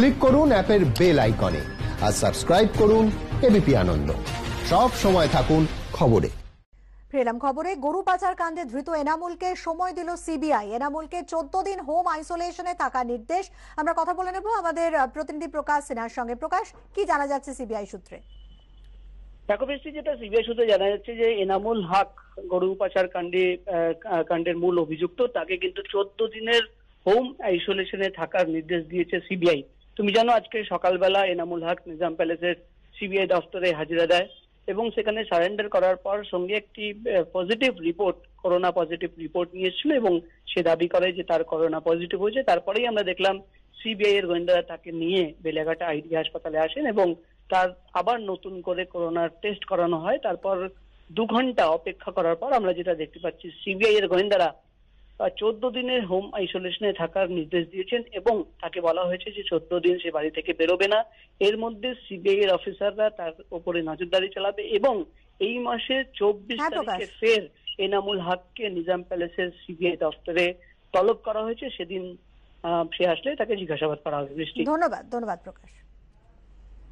Click করুন অ্যাপের bell আইকনে আর সাবস্ক্রাইব করুন এবিপি আনন্দ। সব সময় থাকুন খবরে। ফেরাম খবরে। গরু পাচার কাণ্ডে ধৃত এনামুলকে সময় দিল সিবিআই। এনামুলকে 14 দিন হোম আইসোলেশনে থাকার নির্দেশ। আমরা কথা বলে নেব আমাদের প্রতিনিধি প্রকাশ সিনহার সঙ্গে। প্রকাশ, কি জানা যাচ্ছে সিবিআই সূত্রে? দেখো বৃষ্টি, যেটা সিবিআই সূত্রে জানা যাচ্ছে যে এনামুল হক গরু পাচার কাণ্ডের মূল অভিযুক্ত, তাকে কিন্তু 14 দিনের হোম আইসোলেশনে থাকার নির্দেশ দিয়েছে সিবিআই। তুমি জানো, আজকে সকালবেলা এনামুল হক নিজাম প্যালেসের সিবিআই দফতরে হাজিরা দেয় এবং সেখানে সারেন্ডার করার পর সঙ্গে একটি করোনা পজিটিভ রিপোর্ট নিয়েছিল এবং সে দাবি করে যে তার করোনা পজিটিভ হয়েছে। তারপরেই আমরা দেখলাম সিবিআই এর গোয়েন্দারা তাকে নিয়ে বেলেঘাটা আইডি হাসপাতালে আসেন এবং তার আবার নতুন করে করোনার টেস্ট করানো হয়। তারপর 2 ঘন্টা অপেক্ষা করার পর আমরা যেটা দেখতে পাচ্ছি, সিবিআই এর গোয়েন্দারা 14 দিনের হোম আইসোলেশনে থাকার নির্দেশ দিয়েছেন এবং তাকে বলা হয়েছে যে 14 দিন সে বাড়ি থেকে বেরোবে না। এর মধ্যে সিবিআই এর অফিসাররা তার উপরে নজরদারি চালাবে এবং এই মাসে 24 তারিখে ফের এনামুল হককে নিজাম প্যালেসের সিবিআই দফতরে তলব করা হয়েছে। সেদিন সে আসলে তাকে জিজ্ঞাসাবাদ করা হবে। ধন্যবাদ প্রকাশ।